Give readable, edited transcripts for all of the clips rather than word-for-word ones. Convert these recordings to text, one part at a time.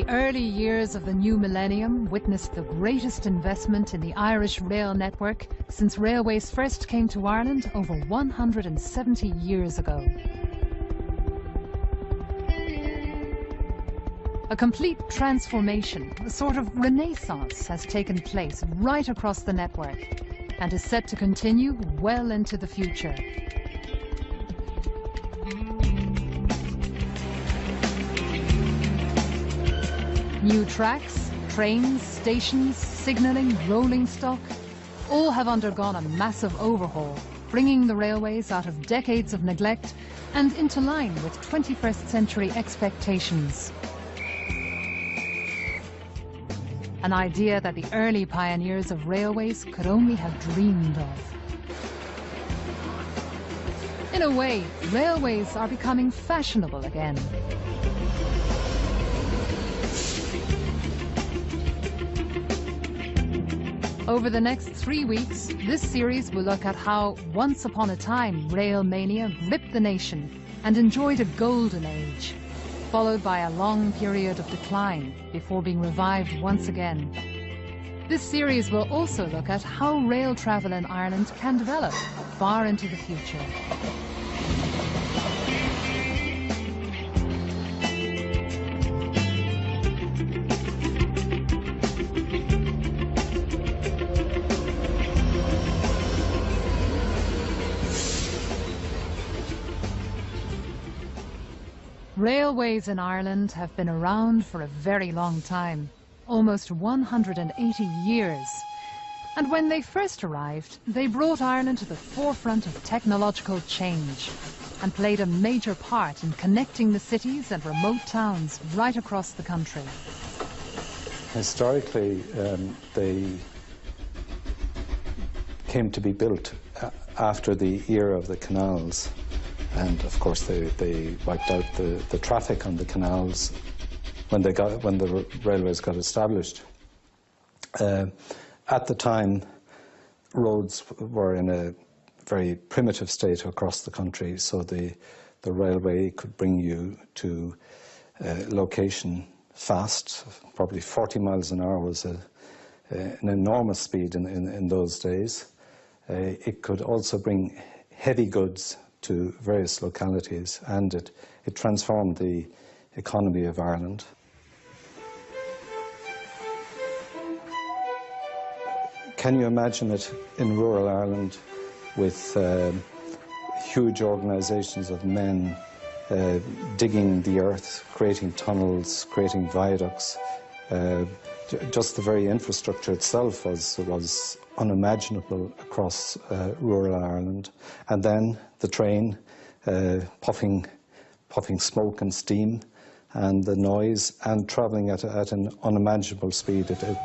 The early years of the new millennium witnessed the greatest investment in the Irish rail network since railways first came to Ireland over 170 years ago. A complete transformation, a sort of renaissance, has taken place right across the network and is set to continue well into the future. New tracks, trains, stations, signalling, rolling stock, all have undergone a massive overhaul, bringing the railways out of decades of neglect and into line with 21st century expectations. An idea that the early pioneers of railways could only have dreamed of. In a way, railways are becoming fashionable again. Over the next 3 weeks, this series will look at how, once upon a time, rail mania gripped the nation and enjoyed a golden age, followed by a long period of decline before being revived once again. This series will also look at how rail travel in Ireland can develop far into the future. Railways in Ireland have been around for a very long time, almost 180 years. And when they first arrived, they brought Ireland to the forefront of technological change and played a major part in connecting the cities and remote towns right across the country. Historically, they came to be built after the era of the canals. And of course, they wiped out the traffic on the canals when the railways got established. At the time, roads were in a very primitive state across the country, so the railway could bring you to a location fast. Probably 40 miles an hour was an enormous speed in those days. It could also bring heavy goods to various localities, and it transformed the economy of Ireland. Can you imagine it in rural Ireland with huge organisations of men digging the earth, creating tunnels, creating viaducts? Just the very infrastructure itself was unimaginable across rural Ireland. And then the train puffing smoke and steam, and the noise, and travelling at an unimaginable speed. It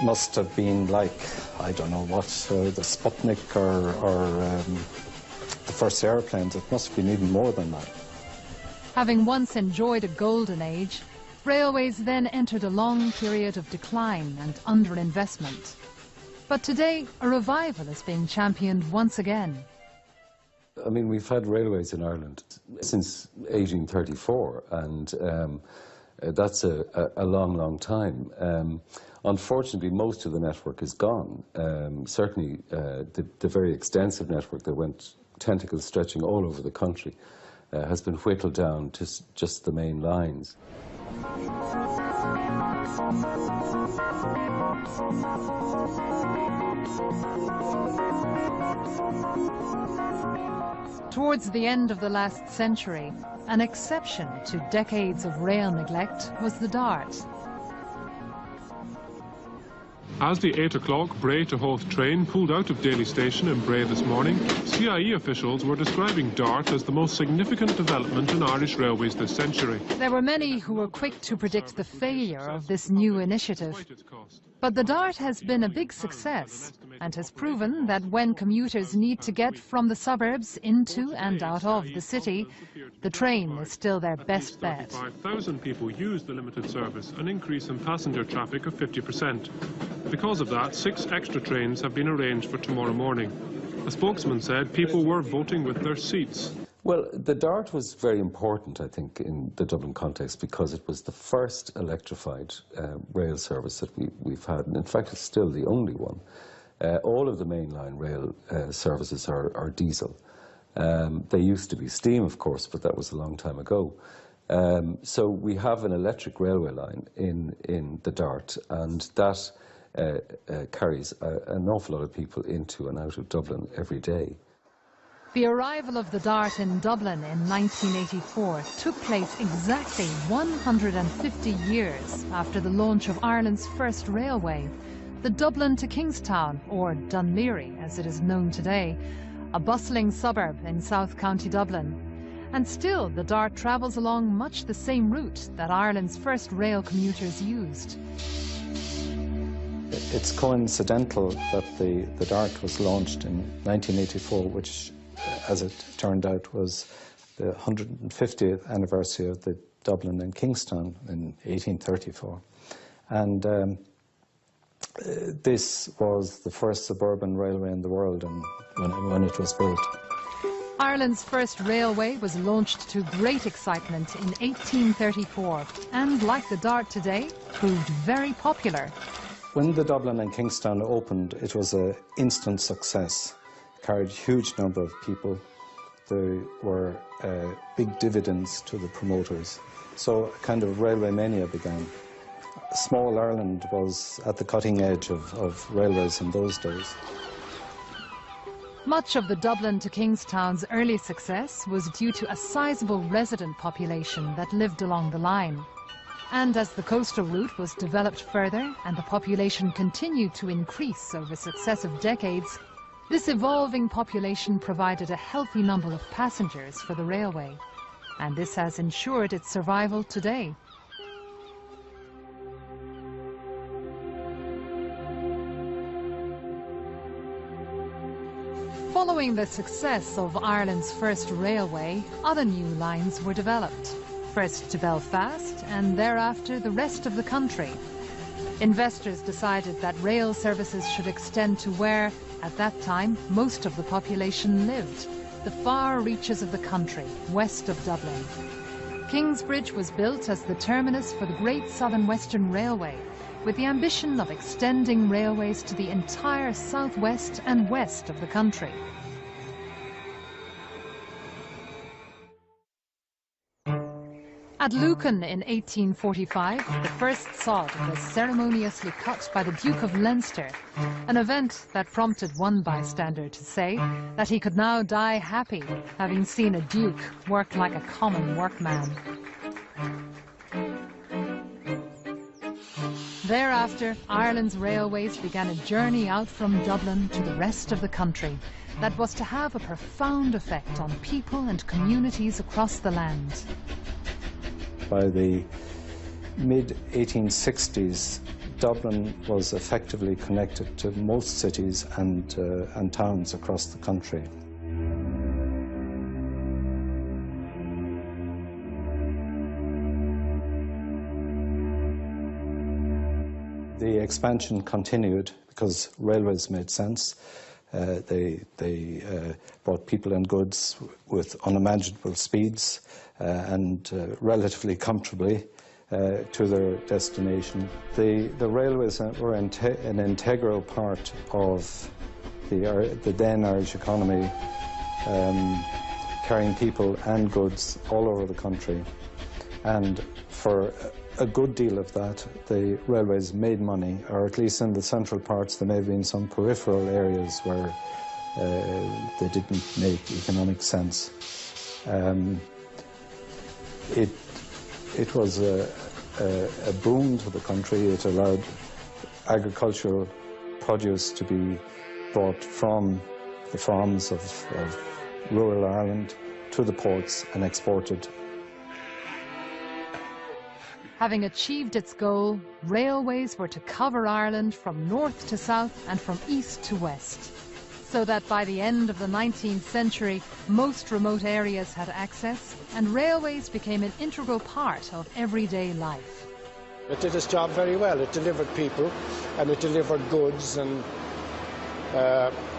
must have been like, I don't know what, the Sputnik or the first airplanes. It must have been even more than that. Having once enjoyed a golden age, railways then entered a long period of decline and underinvestment. But today, a revival is being championed once again. I mean, we've had railways in Ireland since 1834, and that's a long, long time. Unfortunately, most of the network is gone. Certainly, the very extensive network that went tentacles stretching all over the country has been whittled down to just the main lines. Towards the end of the last century, an exception to decades of rail neglect was the Dart. As the 8 o'clock Bray to Howth train pulled out of Daly Station in Bray this morning, CIE officials were describing Dart as the most significant development in Irish railways this century. There were many who were quick to predict the failure of this new initiative. But the Dart has been a big success and has proven that when commuters need to get from the suburbs into and out of the city, the train is still their best bet. 5,000 people use the limited service, an increase in passenger traffic of 50%. Because of that, 6 extra trains have been arranged for tomorrow morning. A spokesman said people were voting with their seats. Well, the DART was very important, I think, in the Dublin context because it was the first electrified rail service that we've had, and in fact it's still the only one. All of the mainline rail services are diesel. They used to be steam, of course, but that was a long time ago. So we have an electric railway line in the DART, and that carries an awful lot of people into and out of Dublin every day. The arrival of the DART in Dublin in 1984 took place exactly 150 years after the launch of Ireland's first railway, the Dublin to Kingstown, or Dunleary as it is known today, a bustling suburb in South County Dublin. And still, the DART travels along much the same route that Ireland's first rail commuters used. It's coincidental that the DART was launched in 1984, which, as it turned out, was the 150th anniversary of the Dublin and Kingstown in 1834. And this was the first suburban railway in the world when it was built. Ireland's first railway was launched to great excitement in 1834 and, like the DART today, proved very popular. When the Dublin and Kingstown opened, it was an instant success. It carried a huge number of people. There were big dividends to the promoters. So a kind of railway mania began. Small Ireland was at the cutting edge of railways in those days. Much of the Dublin to Kingstown's early success was due to a sizable resident population that lived along the line. And as the coastal route was developed further and the population continued to increase over successive decades, this evolving population provided a healthy number of passengers for the railway. And this has ensured its survival today. Following the success of Ireland's first railway, other new lines were developed. First to Belfast and thereafter the rest of the country. Investors decided that rail services should extend to where, at that time, most of the population lived, the far reaches of the country, west of Dublin. Kingsbridge was built as the terminus for the Great Southern Western Railway, with the ambition of extending railways to the entire southwest and west of the country. At Lucan in 1845, the first sod was ceremoniously cut by the Duke of Leinster, an event that prompted one bystander to say that he could now die happy, having seen a duke work like a common workman. Thereafter, Ireland's railways began a journey out from Dublin to the rest of the country that was to have a profound effect on people and communities across the land. By the mid-1860s, Dublin was effectively connected to most cities and towns across the country. The expansion continued because railways made sense. They brought people and goods with unimaginable speeds and relatively comfortably to their destination. The railways were an integral part of the then Irish economy, carrying people and goods all over the country. And for a good deal of that, the railways made money, or at least in the central parts. There may have been some peripheral areas where they didn't make economic sense. It was a boon to the country. It allowed agricultural produce to be brought from the farms of rural Ireland to the ports and exported. Having achieved its goal, railways were to cover Ireland from north to south and from east to west, so that by the end of the 19th century, most remote areas had access, and railways became an integral part of everyday life. It did its job very well. It delivered people, and it delivered goods, and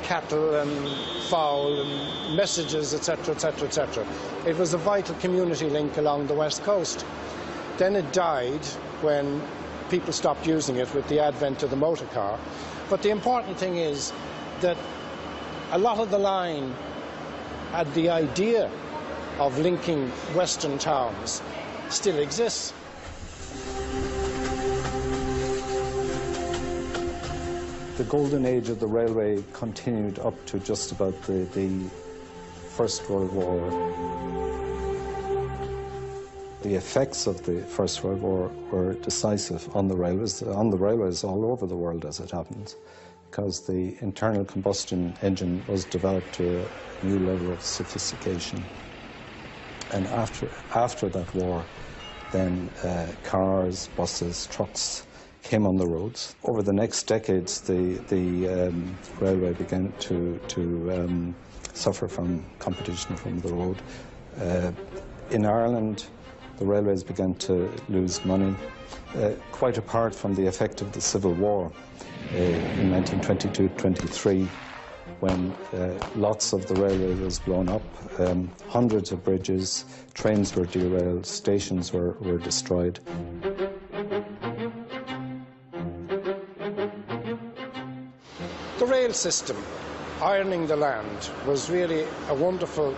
cattle and fowl and messages, etc., etc., etc. It was a vital community link along the west coast. Then it died when people stopped using it with the advent of the motor car. But the important thing is that a lot of the line had the idea of linking western towns still exists. The golden age of the railway continued up to just about the First World War. The effects of the First World War were decisive on the railways all over the world, as it happens, because the internal combustion engine was developed to a new level of sophistication. And after that war, then cars, buses, trucks came on the roads. Over the next decades, the railway began to suffer from competition from the road. In Ireland, the railways began to lose money, quite apart from the effect of the Civil War in 1922-23, when lots of the railway was blown up, hundreds of bridges, trains were derailed, stations were destroyed. The rail system, ironing the land, was really a wonderful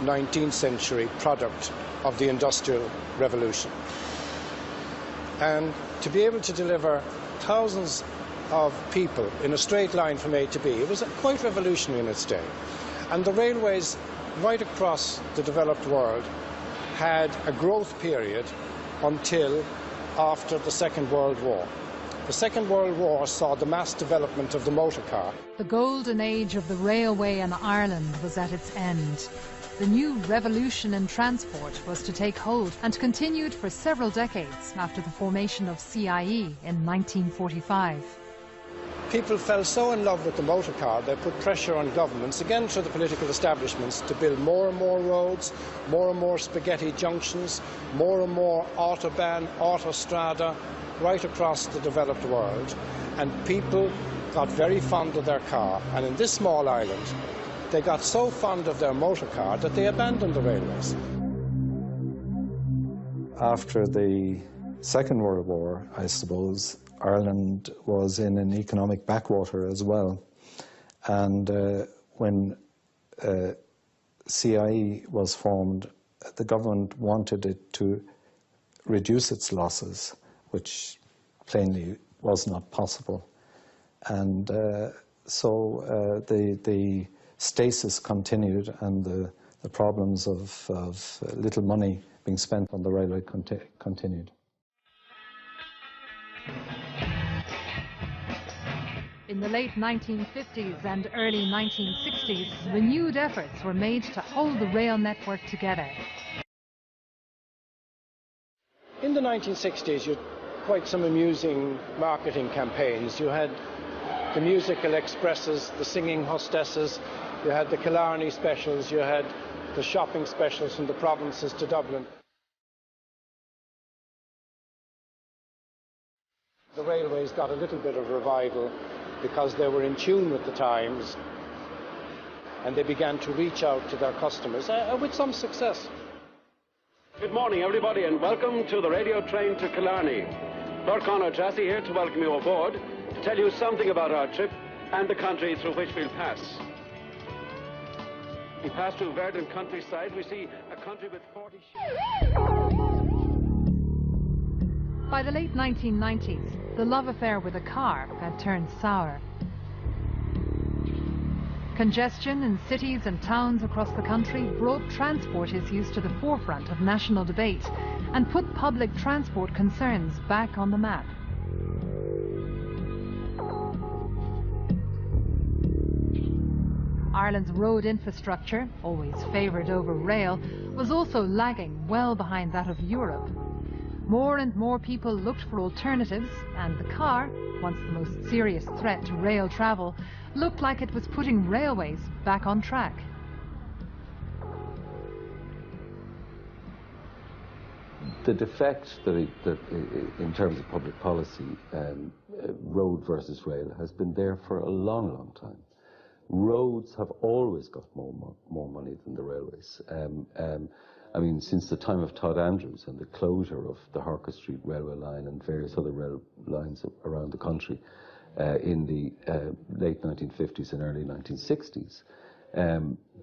19th century product of the Industrial Revolution. And to be able to deliver thousands of people in a straight line from A to B, it was quite revolutionary in its day. And the railways right across the developed world had a growth period until after the Second World War. The Second World War saw the mass development of the motor car. The golden age of the railway in Ireland was at its end. The new revolution in transport was to take hold and continued for several decades after the formation of CIE in 1945. People fell so in love with the motor car, they put pressure on governments, again through the political establishments, to build more and more roads, more and more spaghetti junctions, more and more autobahn, autostrada, right across the developed world. And people got very fond of their car. And in this small island, they got so fond of their motor car that they abandoned the railways. After the Second World War, I suppose, Ireland was in an economic backwater as well. And when CIE was formed, the government wanted it to reduce its losses, which plainly was not possible. And so the stasis continued, and the problems of little money being spent on the railway continued. In the late 1950s and early 1960s, renewed efforts were made to hold the rail network together. In the 1960s, you had quite some amusing marketing campaigns. You had the musical expresses, the singing hostesses, you had the Killarney specials, you had the shopping specials from the provinces to Dublin. The railways got a little bit of revival because they were in tune with the times, and they began to reach out to their customers with some success. Good morning, everybody, and welcome to the radio train to Killarney. Lord Conor Jassy here to welcome you aboard, to tell you something about our trip and the country through which we'll pass. We pass through verdant countryside. We see a country with 40 sheep. By the late 1990s, the love affair with a car had turned sour. Congestion in cities and towns across the country brought transport issues to the forefront of national debate and put public transport concerns back on the map. Ireland's road infrastructure, always favoured over rail, was also lagging well behind that of Europe. More and more people looked for alternatives, and the car, once the most serious threat to rail travel, looked like it was putting railways back on track. The defect that in terms of public policy, road versus rail, has been there for a long, long time. roads have always got more money than the railways. I mean, since the time of Todd Andrews and the closure of the Harker Street railway line and various other rail lines around the country in the late 1950s and early 1960s,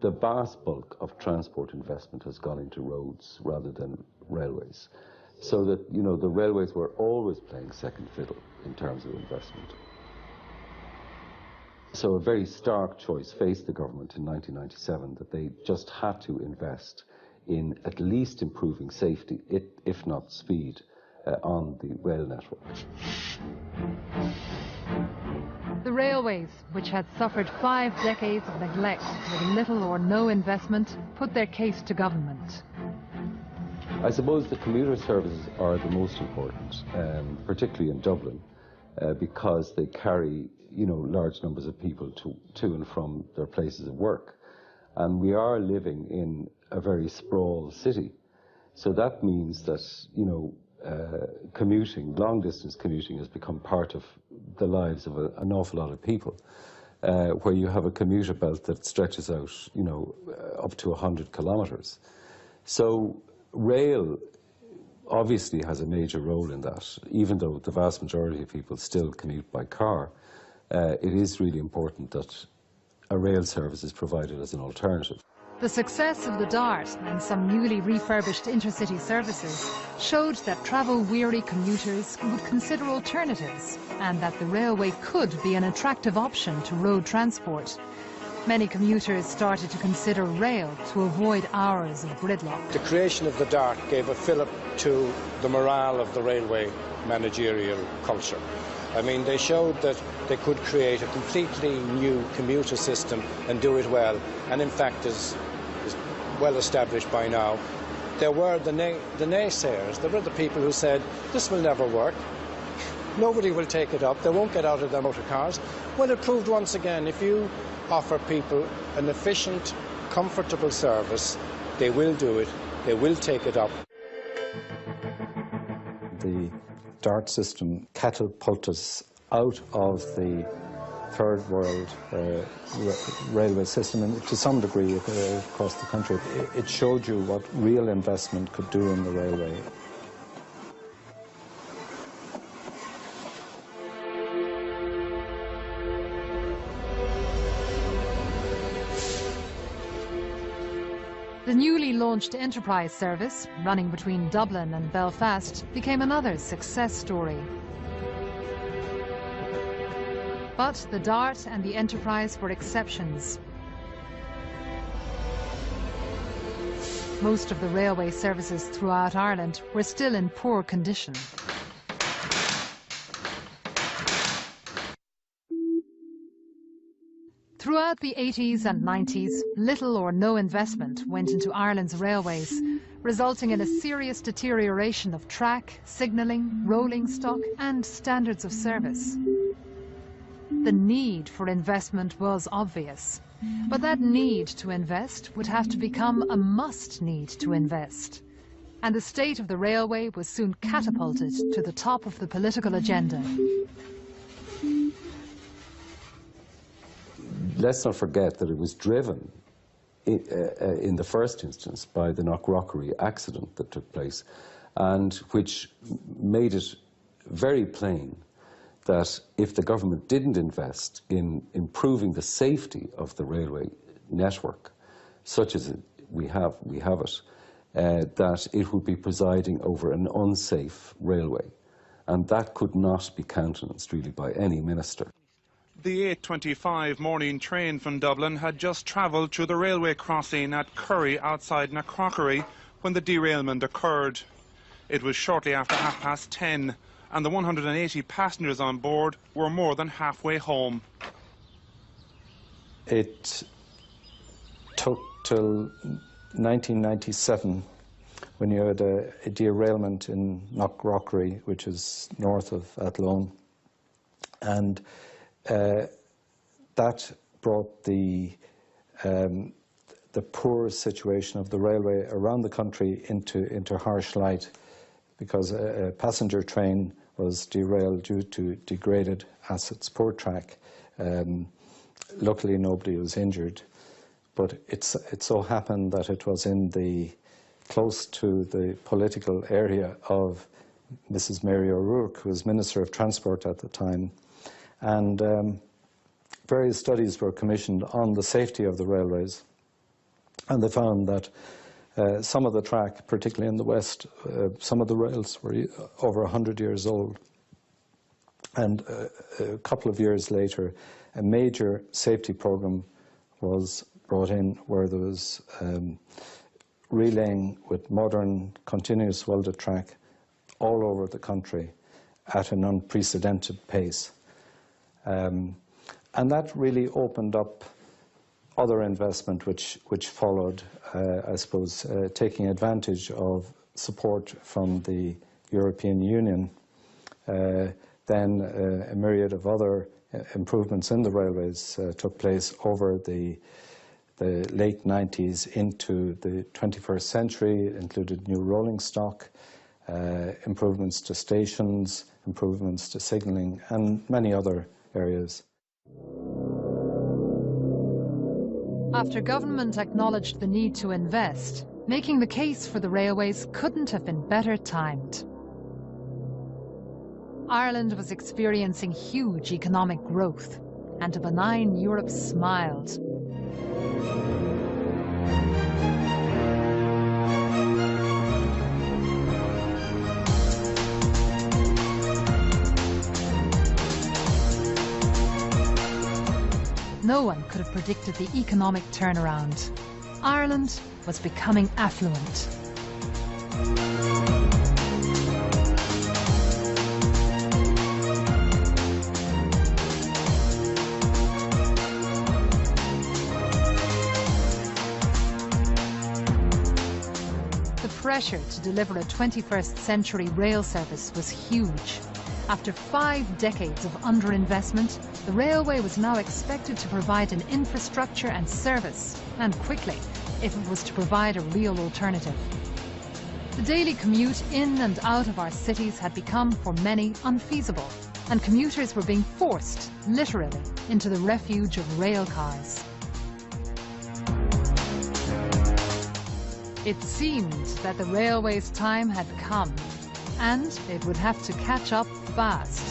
the vast bulk of transport investment has gone into roads rather than railways. So that, you know, the railways were always playing second fiddle in terms of investment. So a very stark choice faced the government in 1997 that they just had to invest in at least improving safety, if not speed, on the rail network. The railways, which had suffered 5 decades of neglect with little or no investment, put their case to government. I suppose the commuter services are the most important, particularly in Dublin, because they carry, you know, large numbers of people to and from their places of work. And we are living in a very sprawled city. So that means that, you know, commuting, long-distance commuting has become part of the lives of an awful lot of people, where you have a commuter belt that stretches out, you know, up to 100 kilometres. So rail obviously has a major role in that. Even though the vast majority of people still commute by car, it is really important that a rail service is provided as an alternative. The success of the DART and some newly refurbished intercity services showed that travel-weary commuters would consider alternatives and that the railway could be an attractive option to road transport. Many commuters started to consider rail to avoid hours of gridlock. The creation of the DART gave a fillip to the morale of the railway managerial culture. I mean, they showed that they could create a completely new commuter system and do it well, and in fact is well established by now. There were the naysayers. There were the people who said, this will never work. Nobody will take it up. They won't get out of their motor cars. Well, it proved once again, if you offer people an efficient, comfortable service, they will do it. They will take it up. The DART system catapulted us out of the third world railway system, and to some degree across the country. It showed you what real investment could do in the railway. The newly launched Enterprise service, running between Dublin and Belfast, became another success story. But the DART and the Enterprise were exceptions. Most of the railway services throughout Ireland were still in poor condition. Throughout the 80s and 90s, little or no investment went into Ireland's railways, resulting in a serious deterioration of track, signalling, rolling stock and standards of service. The need for investment was obvious, but that need to invest would have to become a must need to invest. And the state of the railway was soon catapulted to the top of the political agenda. Let's not forget that it was driven in the first instance by the Knockrockery accident that took place, and which made it very plain that if the government didn't invest in improving the safety of the railway network, such as we have it, that it would be presiding over an unsafe railway. And that could not be countenanced really by any minister. The 8:25 morning train from Dublin had just travelled through the railway crossing at Curry outside Knockrockery when the derailment occurred. It was shortly after 10:30, and the 180 passengers on board were more than halfway home. It took till 1997 when you had a derailment in Knockrockery, which is north of Athlone, and that brought the poor situation of the railway around the country into harsh light, because a passenger train was derailed due to degraded asset support track. Luckily, nobody was injured, but it so happened that it was close to the political area of Mrs. Mary O'Rourke, who was Minister of Transport at the time, and various studies were commissioned on the safety of the railways, and they found that some of the track, particularly in the west, some of the rails were over 100 years old. And a couple of years later, a major safety program was brought in where there was relaying with modern continuous welded track all over the country at an unprecedented pace. And that really opened up other investment which followed, I suppose, taking advantage of support from the European Union. Then a myriad of other improvements in the railways took place over the late 90s into the 21st century. It included new rolling stock, improvements to stations, improvements to signalling, and many other areas. After government acknowledged the need to invest, making the case for the railways couldn't have been better timed. Ireland was experiencing huge economic growth, and a benign Europe smiled. No one could have predicted the economic turnaround. Ireland was becoming affluent. The pressure to deliver a 21st century rail service was huge. After 5 decades of underinvestment, the railway was now expected to provide an infrastructure and service, and quickly, if it was to provide a real alternative. The daily commute in and out of our cities had become, for many, unfeasible, and commuters were being forced, literally, into the refuge of rail cars. It seemed that the railway's time had come, and it would have to catch up fast.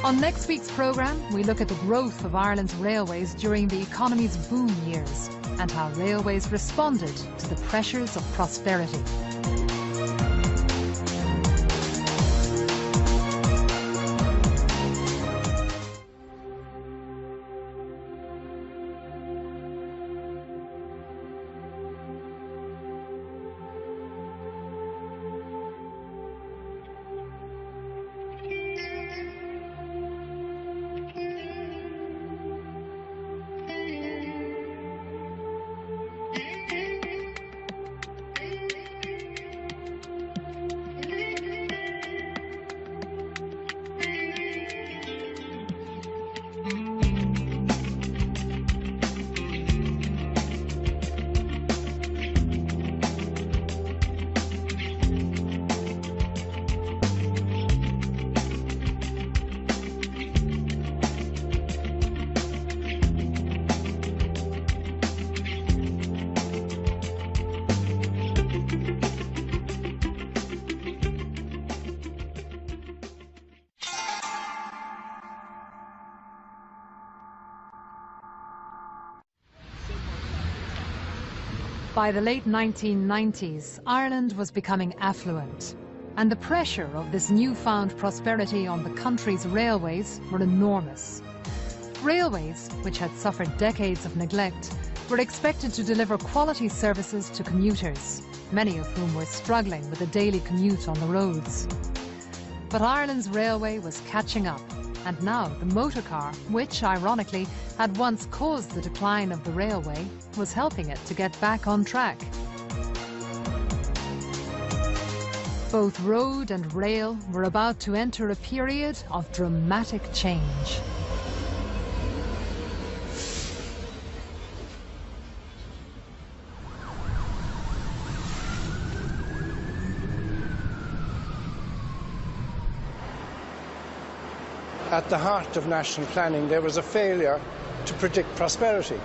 On next week's programme, we look at the growth of Ireland's railways during the economy's boom years and how railways responded to the pressures of prosperity. By the late 1990s, Ireland was becoming affluent, and the pressure of this newfound prosperity on the country's railways were enormous. Railways, which had suffered decades of neglect, were expected to deliver quality services to commuters, many of whom were struggling with the daily commute on the roads. But Ireland's railway was catching up, and now the motor car, which, ironically, had once caused the decline of the railway, was helping it to get back on track. Both road and rail were about to enter a period of dramatic change. at the heart of national planning, there was a failure to predict prosperity.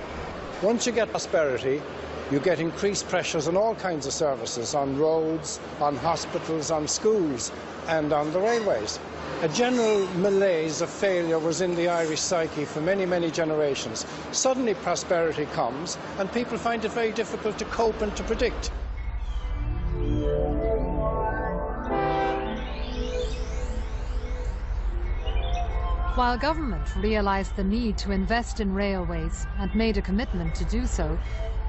Once you get prosperity, you get increased pressures on all kinds of services, on roads, on hospitals, on schools, and on the railways. A general malaise of failure was in the Irish psyche for many, many generations. Suddenly prosperity comes, and people find it very difficult to cope and to predict. While government realised the need to invest in railways and made a commitment to do so,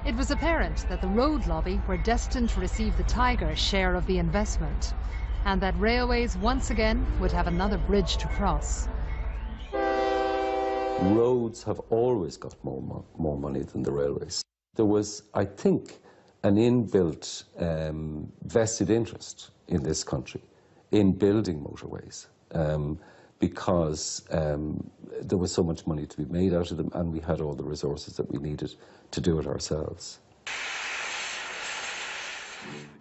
it was apparent that the road lobby were destined to receive the tiger share of the investment, and that railways once again would have another bridge to cross. Roads have always got more money than the railways. There was, I think, an inbuilt vested interest in this country in building motorways. Because there was so much money to be made out of them, and we had all the resources that we needed to do it ourselves.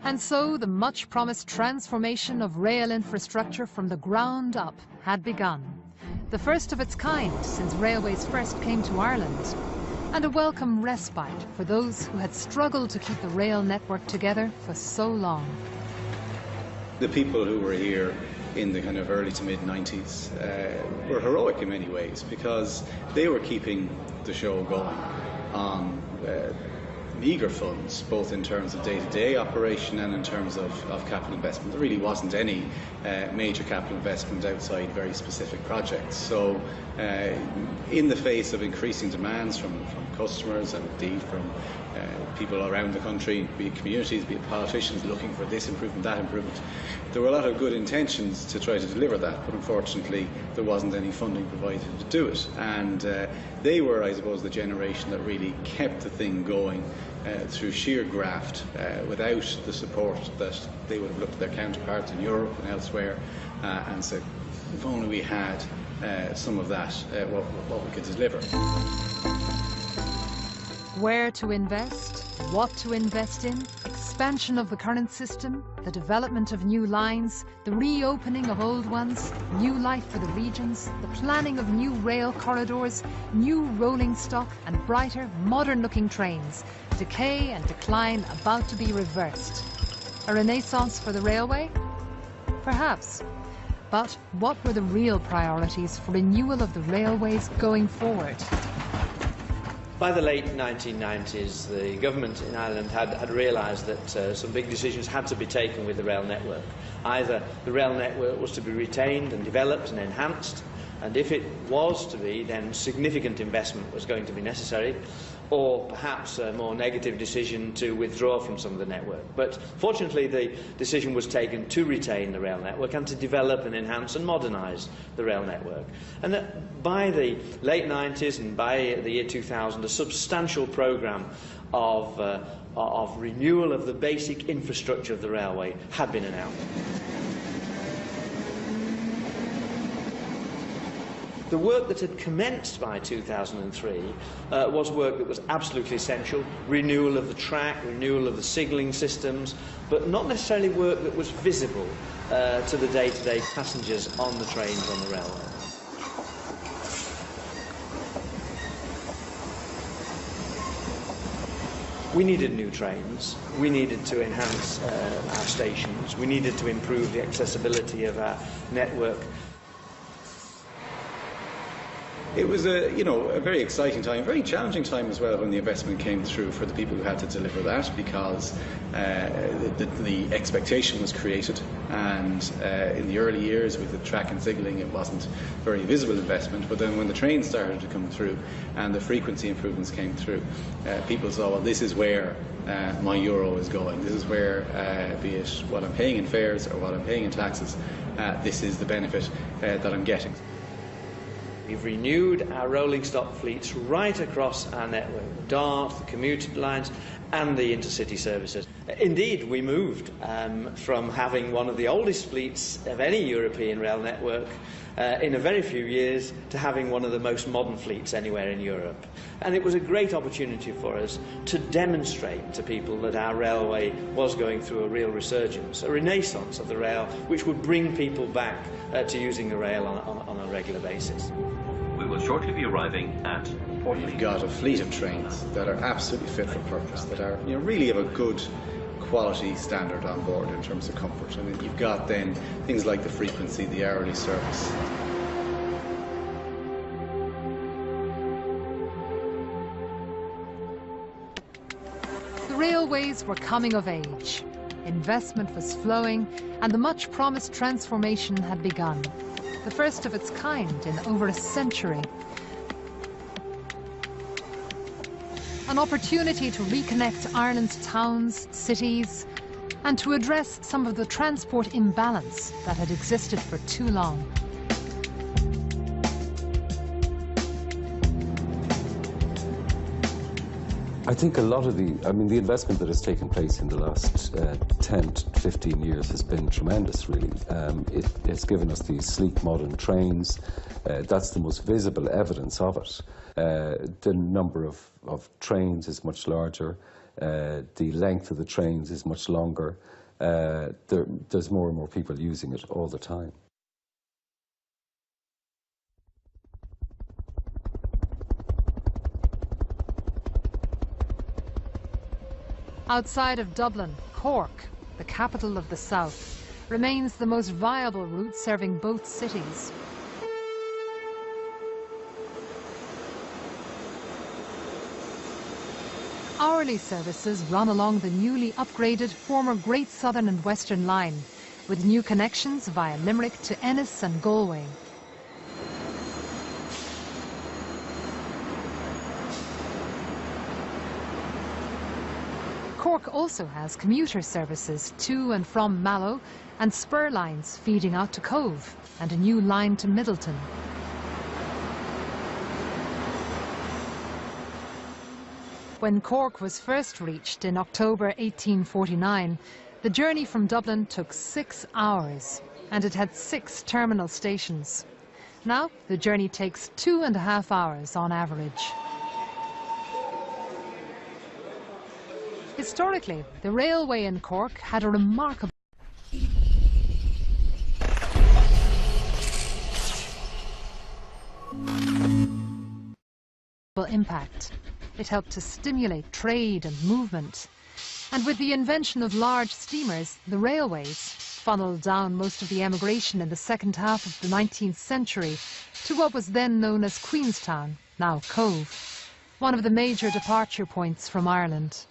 And so the much-promised transformation of rail infrastructure from the ground up had begun. The first of its kind since railways first came to Ireland, and a welcome respite for those who had struggled to keep the rail network together for so long. The people who were here in the kind of early to mid-90s were heroic in many ways, because they were keeping the show going on meagre funds, both in terms of day-to-day operation and in terms of capital investment. There really wasn't any major capital investment outside very specific projects. So in the face of increasing demands from customers and indeed from people around the country, be it communities, be it politicians looking for this improvement, that improvement, there were a lot of good intentions to try to deliver that, but unfortunately there wasn't any funding provided to do it. And they were, I suppose, the generation that really kept the thing going through sheer graft, without the support that they would have looked at their counterparts in Europe and elsewhere and said, if only we had some of that, what we could deliver. Where to invest, what to invest in, expansion of the current system, the development of new lines, the reopening of old ones, new life for the regions, the planning of new rail corridors, new rolling stock and brighter, modern-looking trains, decay and decline about to be reversed. A renaissance for the railway? Perhaps. But what were the real priorities for renewal of the railways going forward? By the late 1990s, the government in Ireland had realised that some big decisions had to be taken with the rail network. Either the rail network was to be retained and developed and enhanced, and if it was to be, then significant investment was going to be necessary, or perhaps a more negative decision to withdraw from some of the network. But fortunately, the decision was taken to retain the rail network and to develop and enhance and modernise the rail network. And that by the late 90s and by the year 2000, a substantial programme of renewal of the basic infrastructure of the railway had been announced. The work that had commenced by 2003 was work that was absolutely essential, renewal of the track, renewal of the signalling systems, but not necessarily work that was visible to the day-to-day passengers on the trains on the railway. We needed new trains, we needed to enhance our stations, we needed to improve the accessibility of our network. It was a very exciting time, very challenging time as well when the investment came through for the people who had to deliver that, because the expectation was created, and in the early years with the track and signalling it wasn't very visible investment, but then when the trains started to come through and the frequency improvements came through, people saw, well, this is where my euro is going, this is where, be it what I'm paying in fares or what I'm paying in taxes, this is the benefit that I'm getting. We've renewed our rolling stock fleets right across our network, the DART, the commuter lines, and the intercity services. Indeed, we moved from having one of the oldest fleets of any European rail network in a very few years to having one of the most modern fleets anywhere in Europe. And it was a great opportunity for us to demonstrate to people that our railway was going through a real resurgence, a renaissance of the rail, which would bring people back to using the rail on a regular basis. We will shortly be arriving at We've got a fleet of trains that are absolutely fit for purpose, that are, really have a good quality standard on board in terms of comfort. And then you've got then things like the frequency, the hourly service. The railways were coming of age. Investment was flowing, and the much-promised transformation had begun. The first of its kind in over a century. An opportunity to reconnect Ireland's towns, cities, and to address some of the transport imbalance that had existed for too long. I think a lot of the investment that has taken place in the last 10 to 15 years has been tremendous, really. It's given us these sleek, modern trains. That's the most visible evidence of it. The number of trains is much larger. The length of the trains is much longer. There's more and more people using it all the time. Outside of Dublin, Cork, the capital of the south, remains the most viable route serving both cities. Hourly services run along the newly upgraded former Great Southern and Western Line, with new connections via Limerick to Ennis and Galway. Cork also has commuter services to and from Mallow and spur lines feeding out to Cove and a new line to Middleton. When Cork was first reached in October 1849, the journey from Dublin took 6 hours and it had 6 terminal stations. Now the journey takes 2.5 hours on average. Historically, the railway in Cork had a remarkable impact. It helped to stimulate trade and movement. And with the invention of large steamers, the railways funneled down most of the emigration in the second half of the 19th century to what was then known as Queenstown, now Cove, one of the major departure points from Ireland.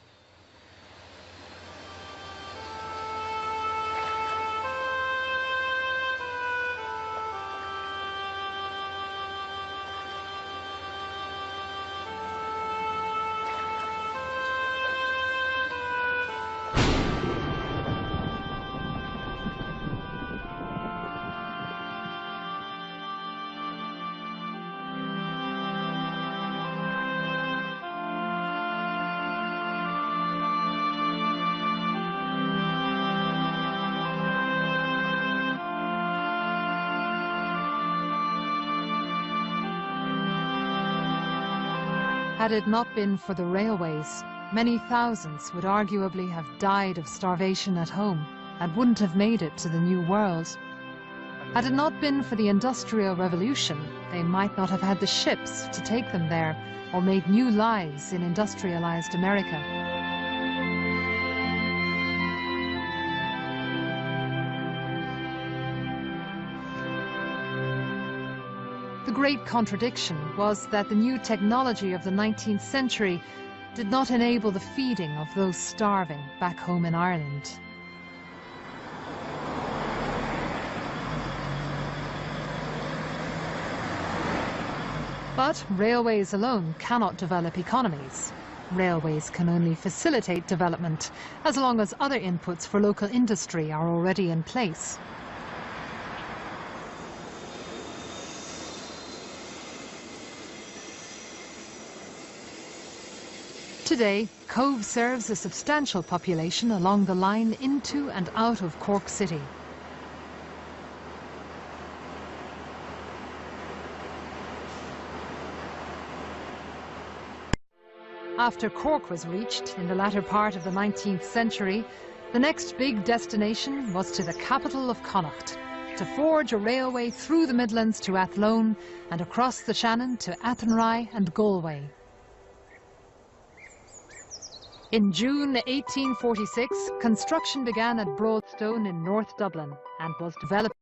Had it not been for the railways, many thousands would arguably have died of starvation at home and wouldn't have made it to the New World. Had it not been for the Industrial Revolution, they might not have had the ships to take them there or made new lives in industrialized America. The great contradiction was that the new technology of the 19th century did not enable the feeding of those starving back home in Ireland. But railways alone cannot develop economies. Railways can only facilitate development as long as other inputs for local industry are already in place. Today, Cobh serves a substantial population along the line into and out of Cork City. After Cork was reached in the latter part of the 19th century, the next big destination was to the capital of Connacht, to forge a railway through the Midlands to Athlone and across the Shannon to Athenry and Galway. In June 1846, construction began at Broadstone in North Dublin and was developed.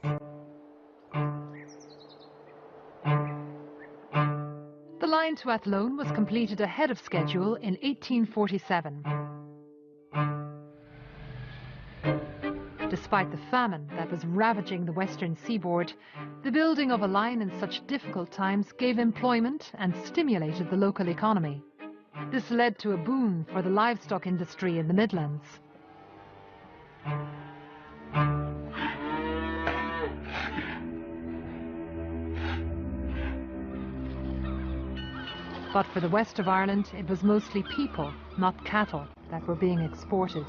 The line to Athlone was completed ahead of schedule in 1847. Despite the famine that was ravaging the western seaboard, the building of a line in such difficult times gave employment and stimulated the local economy. This led to a boom for the livestock industry in the Midlands. But for the west of Ireland, it was mostly people, not cattle, that were being exported.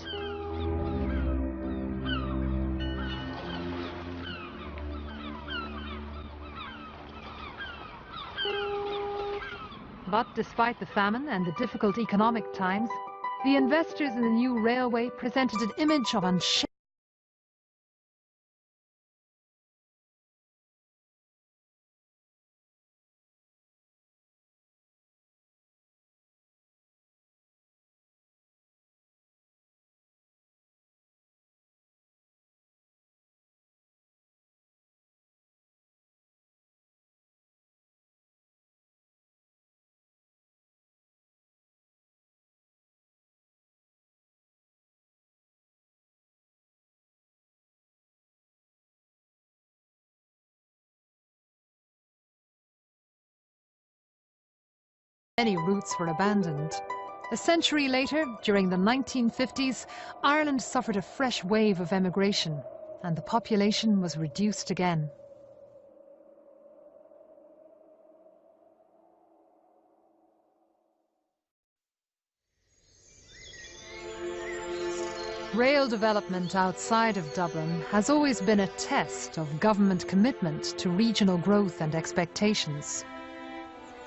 But despite the famine and the difficult economic times, the investors in the new railway presented an image of unshakable. Many routes were abandoned. A century later, during the 1950s, Ireland suffered a fresh wave of emigration, and the population was reduced again. Rail development outside of Dublin has always been a test of government commitment to regional growth and expectations.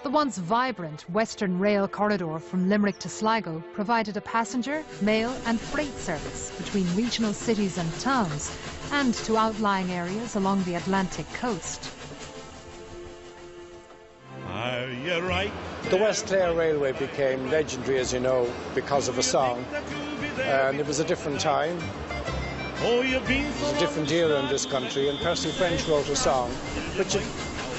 The once vibrant Western Rail corridor from Limerick to Sligo provided a passenger, mail and freight service between regional cities and towns and to outlying areas along the Atlantic coast. Are you right? The West Clare Railway became legendary, as you know, because of a song. And it was a different time. It was a different era in this country, and Percy French wrote a song which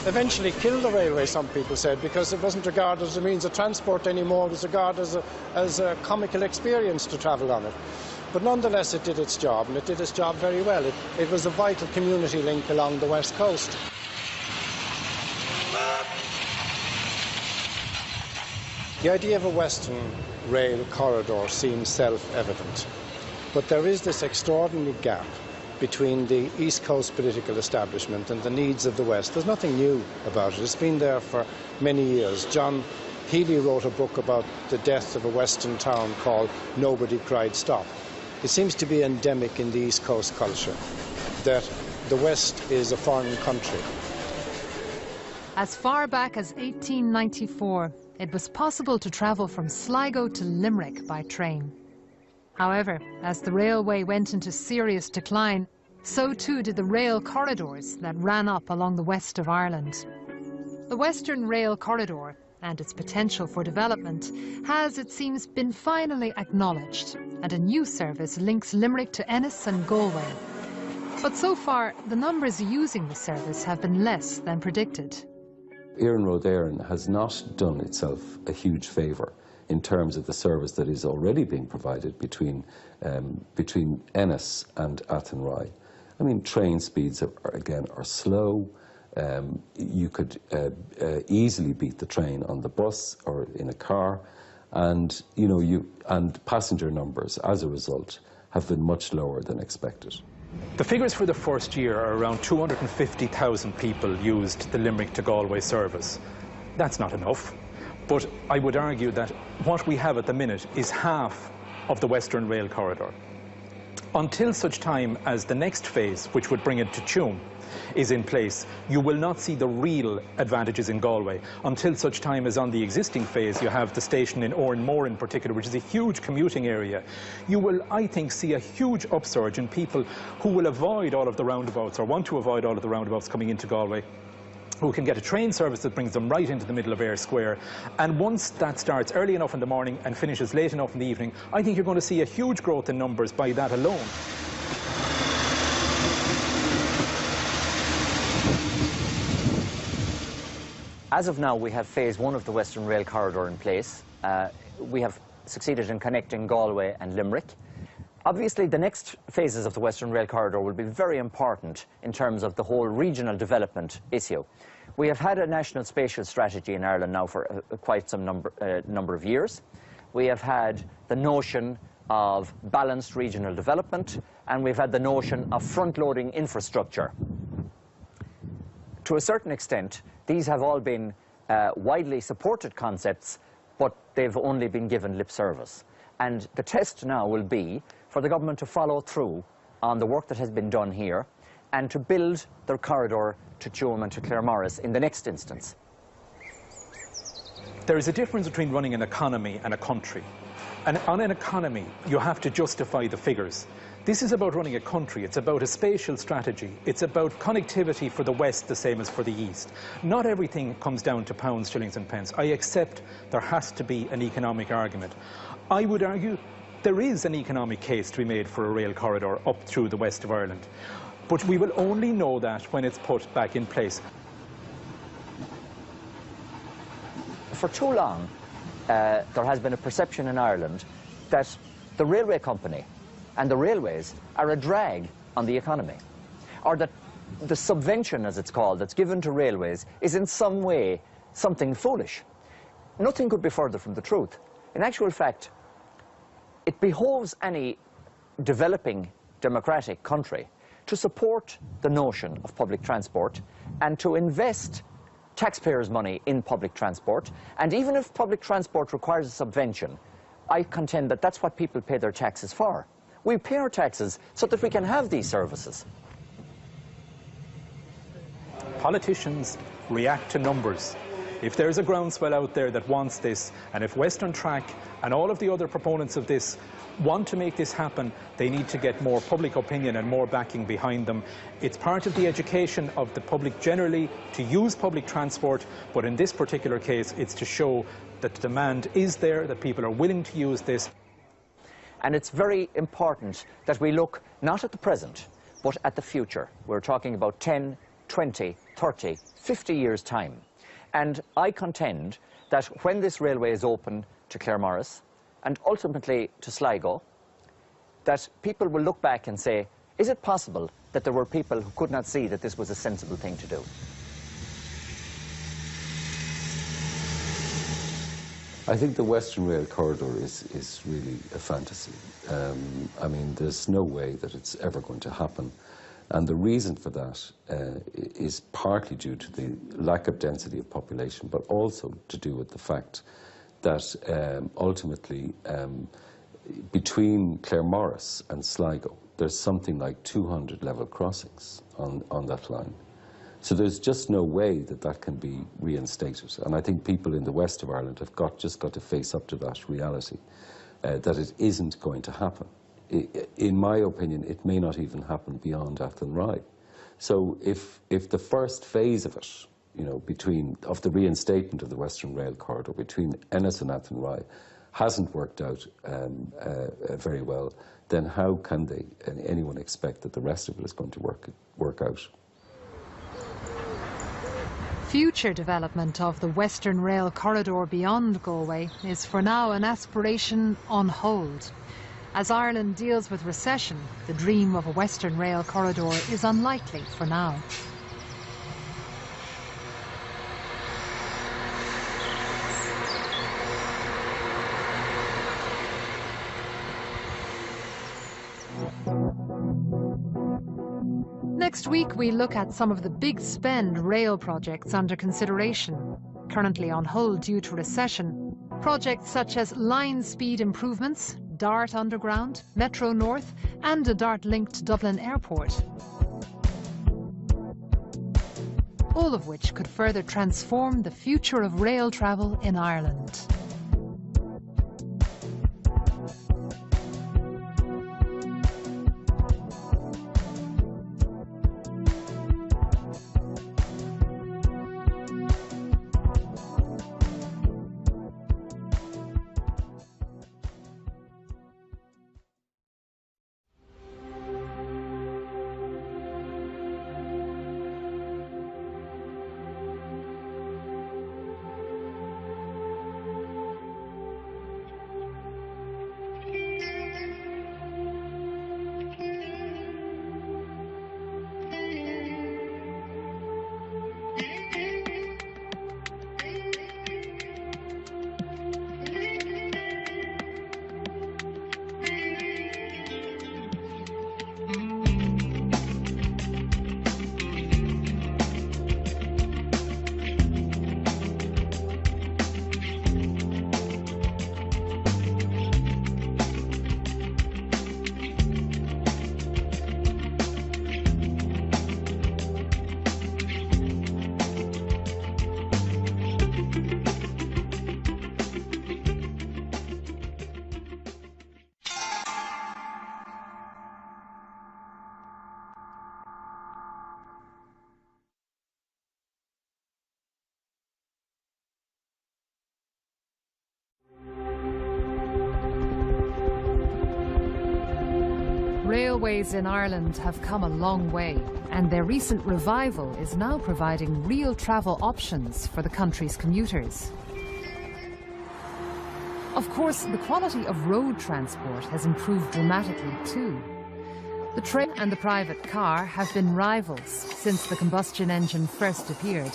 eventually killed the railway, some people said, because it wasn't regarded as a means of transport anymore. It was regarded as a comical experience to travel on it. But nonetheless, it did its job, and it did its job very well. It was a vital community link along the west coast. The idea of a Western rail corridor seems self-evident, but there is this extraordinary gap between the East Coast political establishment and the needs of the West. There's nothing new about it. It's been there for many years. John Healy wrote a book about the death of a Western town called Nobody Cried Stop. It seems to be endemic in the East Coast culture that the West is a foreign country. As far back as 1894, it was possible to travel from Sligo to Limerick by train. However, as the railway went into serious decline, so too did the rail corridors that ran up along the west of Ireland. The Western Rail Corridor and its potential for development has, it seems, been finally acknowledged, and a new service links Limerick to Ennis and Galway. But so far, the numbers using the service have been less than predicted. Éireann Road Éireann has not done itself a huge favour in terms of the service that is already being provided between Ennis and Athenry. I mean, train speeds are slow. You could easily beat the train on the bus or in a car, and and passenger numbers as a result have been much lower than expected. The figures for the first year are around 250,000 people used the Limerick to Galway service. That's not enough, but I would argue that what we have at the minute is half of the Western Rail Corridor. Until such time as the next phase, which would bring it to Tuam, is in place, you will not see the real advantages in Galway until such time as on the existing phase you have the station in Oranmore in particular, which is a huge commuting area. You will, I think, see a huge upsurge in people who will avoid all of the roundabouts or want to avoid all of the roundabouts coming into Galway, who can get a train service that brings them right into the middle of Eyre Square. And once that starts early enough in the morning and finishes late enough in the evening, I think you're going to see a huge growth in numbers by that alone. As of now, we have phase 1 of the Western Rail Corridor in place. We have succeeded in connecting Galway and Limerick. Obviously, the next phases of the Western Rail Corridor will be very important in terms of the whole regional development issue. We have had a national spatial strategy in Ireland now for quite some number of years. We have had the notion of balanced regional development, and we've had the notion of front-loading infrastructure. To a certain extent, these have all been widely supported concepts, but they've only been given lip service. And the test now will be for the government to follow through on the work that has been done here and to build their corridor to Tuam and to Claremorris in the next instance. There is a difference between running an economy and a country. And on an economy, you have to justify the figures. This is about running a country. It's about a spatial strategy. It's about connectivity for the West the same as for the East. Not everything comes down to pounds, shillings and pence. I accept there has to be an economic argument. I would argue there is an economic case to be made for a rail corridor up through the west of Ireland. But we will only know that when it's put back in place. For too long, there has been a perception in Ireland that the railway company and the railways are a drag on the economy, or that the subvention, as it's called, that's given to railways is in some way something foolish. Nothing could be further from the truth. In actual fact, it behoves any developing democratic country to support the notion of public transport and to invest taxpayers' money in public transport. And even if public transport requires a subvention, I contend that that's what people pay their taxes for. We pay our taxes so that we can have these services. Politicians react to numbers. If there's a groundswell out there that wants this, and if Western Track and all of the other proponents of this want to make this happen, they need to get more public opinion and more backing behind them. It's part of the education of the public generally to use public transport, but in this particular case, it's to show that the demand is there, that people are willing to use this. And it's very important that we look not at the present, but at the future. We're talking about 10, 20, 30, 50 years' time. And I contend that when this railway is open to Claremorris and ultimately to Sligo, that people will look back and say, is it possible that there were people who could not see that this was a sensible thing to do? I think the Western Rail Corridor is really a fantasy. I mean, there's no way that it's ever going to happen. And the reason for that is partly due to the lack of density of population, but also to do with the fact that ultimately between Claremorris and Sligo, there's something like 200 level crossings on that line. So there's just no way that that can be reinstated. And I think people in the west of Ireland have just got to face up to that reality, that it isn't going to happen. In my opinion, it may not even happen beyond Athenry. So if the first phase of it, you know, of the reinstatement of the Western Rail Corridor between Ennis and Athenry hasn't worked out very well, then how can anyone expect that the rest of it is going to work out? Future development of the Western Rail corridor beyond Galway is for now an aspiration on hold. As Ireland deals with recession, the dream of a Western Rail corridor is unlikely for now. Next week we look at some of the big spend rail projects under consideration, currently on hold due to recession. Projects such as line speed improvements, Dart Underground, Metro North and a Dart link to Dublin Airport. All of which could further transform the future of rail travel in Ireland. Railways in Ireland have come a long way, and their recent revival is now providing real travel options for the country's commuters. Of course, the quality of road transport has improved dramatically too. The train and the private car have been rivals since the combustion engine first appeared.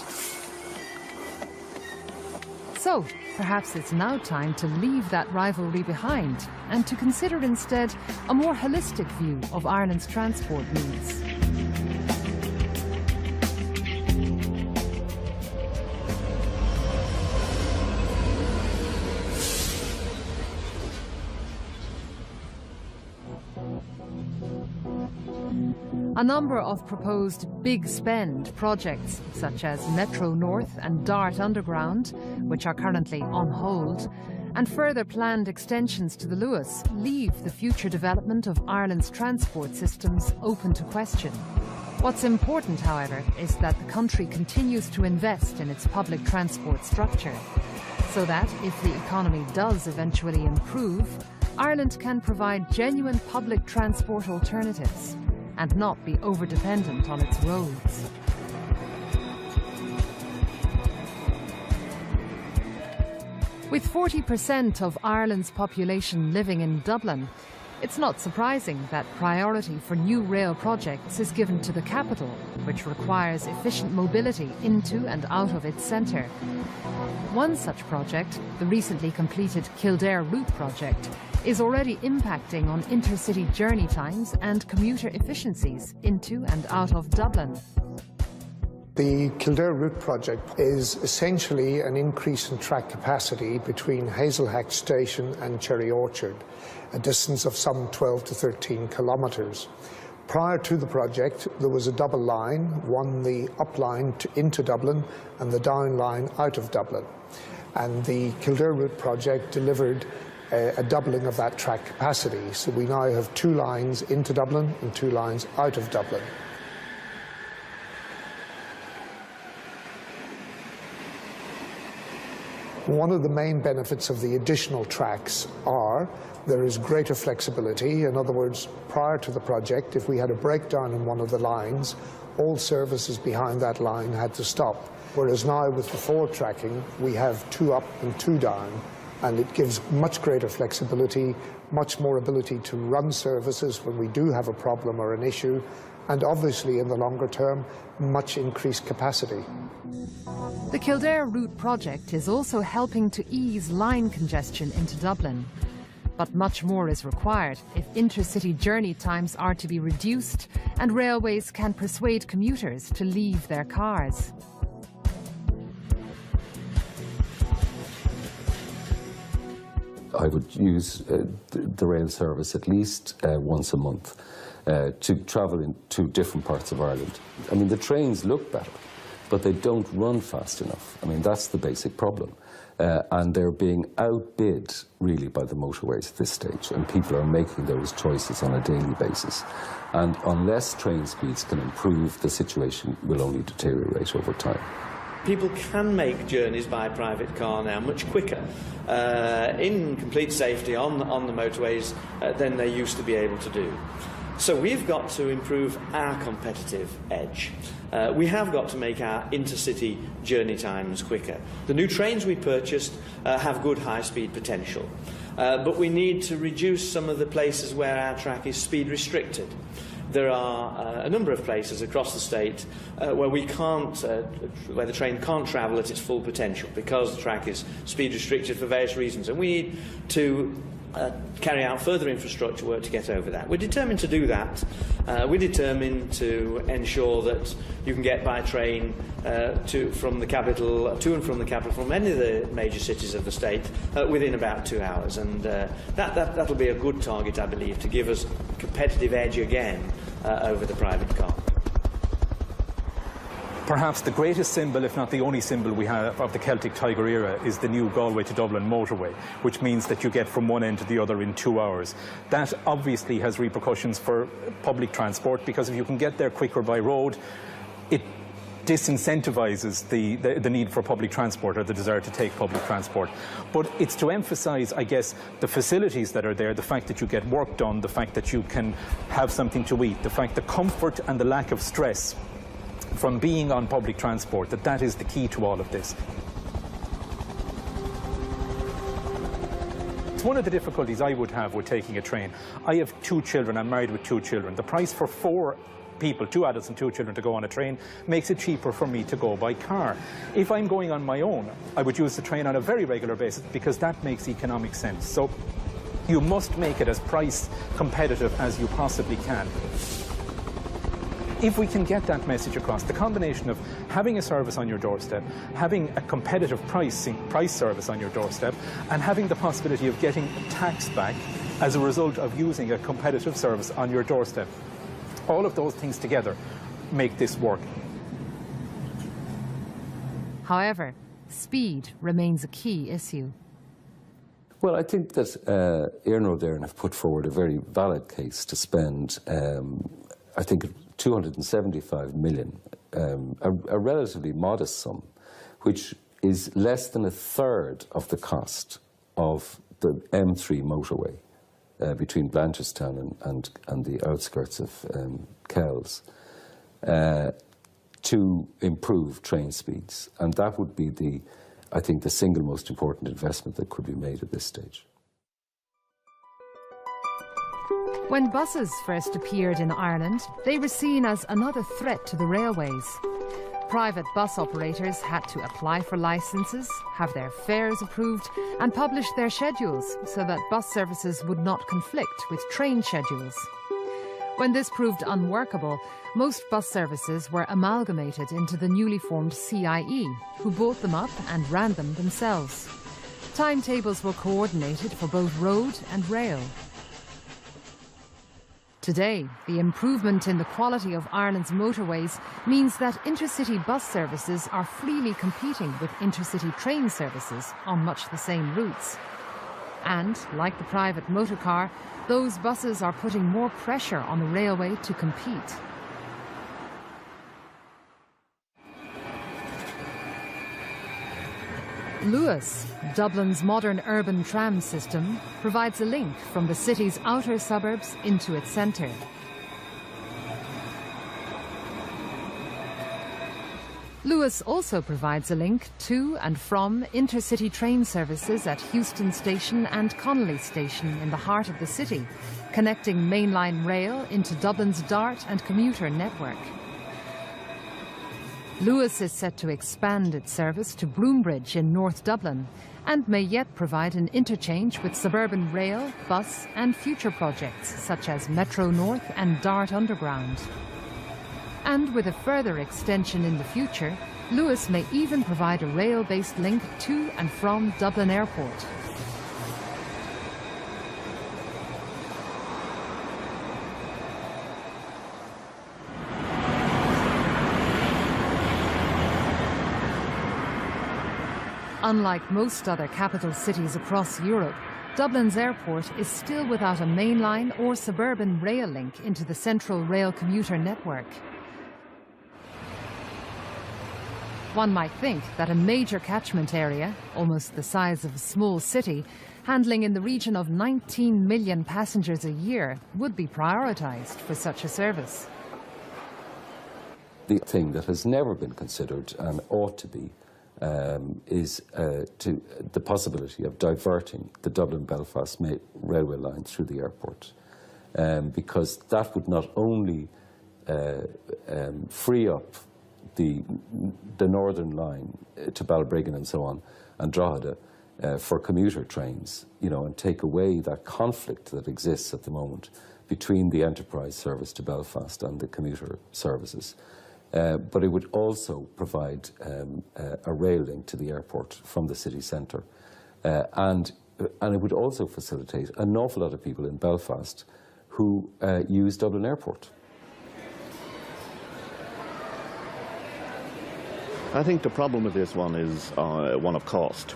So, perhaps it's now time to leave that rivalry behind and to consider instead a more holistic view of Ireland's transport needs. A number of proposed big spend projects, such as Metro North and Dart Underground, which are currently on hold, and further planned extensions to the Luas, leave the future development of Ireland's transport systems open to question. What's important, however, is that the country continues to invest in its public transport structure, so that if the economy does eventually improve, Ireland can provide genuine public transport alternatives and not be over-dependent on its roads. With 40% of Ireland's population living in Dublin, it's not surprising that priority for new rail projects is given to the capital, which requires efficient mobility into and out of its centre. One such project, the recently completed Kildare Route project, is already impacting on intercity journey times and commuter efficiencies into and out of Dublin. The Kildare Route project is essentially an increase in track capacity between Hazelhack Station and Cherry Orchard, a distance of some 12 to 13 kilometres. Prior to the project, there was a double line, one the up line into Dublin and the down line out of Dublin. And the Kildare Route project delivered a doubling of that track capacity. So we now have two lines into Dublin and two lines out of Dublin. One of the main benefits of the additional tracks are there is greater flexibility. In other words, prior to the project, if we had a breakdown in one of the lines, all services behind that line had to stop. Whereas now with the forward tracking, we have 2 up and 2 down, and it gives much greater flexibility, much more ability to run services when we do have a problem or an issue, and obviously in the longer term, much increased capacity. The Kildare Route project is also helping to ease line congestion into Dublin. But much more is required if intercity journey times are to be reduced and railways can persuade commuters to leave their cars. I would use the rail service at least once a month to travel to different parts of Ireland. I mean, the trains look better, but they don't run fast enough. I mean, that's the basic problem. And they're being outbid, really, by the motorways at this stage, and people are making those choices on a daily basis. And unless train speeds can improve, the situation will only deteriorate over time. People can make journeys by private car now much quicker in complete safety on the motorways than they used to be able to do. So we've got to improve our competitive edge. We have got to make our intercity journey times quicker. The new trains we purchased have good high-speed potential, but we need to reduce some of the places where our track is speed restricted. There are a number of places across the state where where the train can't travel at its full potential because the track is speed restricted for various reasons, and we need to carry out further infrastructure work to get over that. We're determined to do that. We're determined to ensure that you can get by train to and from the capital, from any of the major cities of the state within about 2 hours, and that'll be a good target, I believe, to give us a competitive edge again over the private car. Perhaps the greatest symbol, if not the only symbol we have of the Celtic Tiger era, is the new Galway to Dublin motorway, which means that you get from one end to the other in 2 hours. That obviously has repercussions for public transport, because if you can get there quicker by road, it disincentivises the need for public transport, or the desire to take public transport. But it's to emphasise, I guess, the facilities that are there, the fact that you get work done, the fact that you can have something to eat, the fact the comfort and the lack of stress from being on public transport, that is the key to all of this. It's one of the difficulties I would have with taking a train. I have 2 children, I'm married with 2 children. The price for 4 people, 2 adults and 2 children, to go on a train makes it cheaper for me to go by car. If I'm going on my own, I would use the train on a very regular basis, because that makes economic sense. So you must make it as price competitive as you possibly can. If we can get that message across, the combination of having a service on your doorstep, having a competitive price service on your doorstep, and having the possibility of getting tax back as a result of using a competitive service on your doorstep, all of those things together make this work. However, speed remains a key issue. Well, I think that Iarnród there have put forward a very valid case to spend, I think, 275 million, a relatively modest sum, which is less than a third of the cost of the M3 motorway between Blanchardstown and the outskirts of Kells, to improve train speeds. And that would be I think, the single most important investment that could be made at this stage. When buses first appeared in Ireland, they were seen as another threat to the railways. Private bus operators had to apply for licences, have their fares approved, and publish their schedules so that bus services would not conflict with train schedules. When this proved unworkable, most bus services were amalgamated into the newly formed CIE, who bought them up and ran them themselves. Timetables were coordinated for both road and rail. Today, the improvement in the quality of Ireland's motorways means that intercity bus services are freely competing with intercity train services on much the same routes. And, like the private motor car, those buses are putting more pressure on the railway to compete. Luas, Dublin's modern urban tram system, provides a link from the city's outer suburbs into its centre. Luas also provides a link to and from intercity train services at Heuston Station and Connolly Station in the heart of the city, connecting mainline rail into Dublin's DART and commuter network. Luas is set to expand its service to Broombridge in North Dublin and may yet provide an interchange with suburban rail, bus and future projects such as Metro North and DART Underground. And with a further extension in the future, Luas may even provide a rail-based link to and from Dublin Airport. Unlike most other capital cities across Europe, Dublin's airport is still without a mainline or suburban rail link into the central rail commuter network. One might think that a major catchment area, almost the size of a small city, handling in the region of 19 million passengers a year, would be prioritised for such a service. The thing that has never been considered and ought to be is the possibility of diverting the Dublin-Belfast railway line through the airport, because that would not only free up the northern line to Balbriggan and so on, and Drogheda for commuter trains, you know, and take away that conflict that exists at the moment between the enterprise service to Belfast and the commuter services. But it would also provide a rail link to the airport from the city centre. And it would also facilitate an awful lot of people in Belfast who use Dublin Airport. I think the problem with this one is one of cost.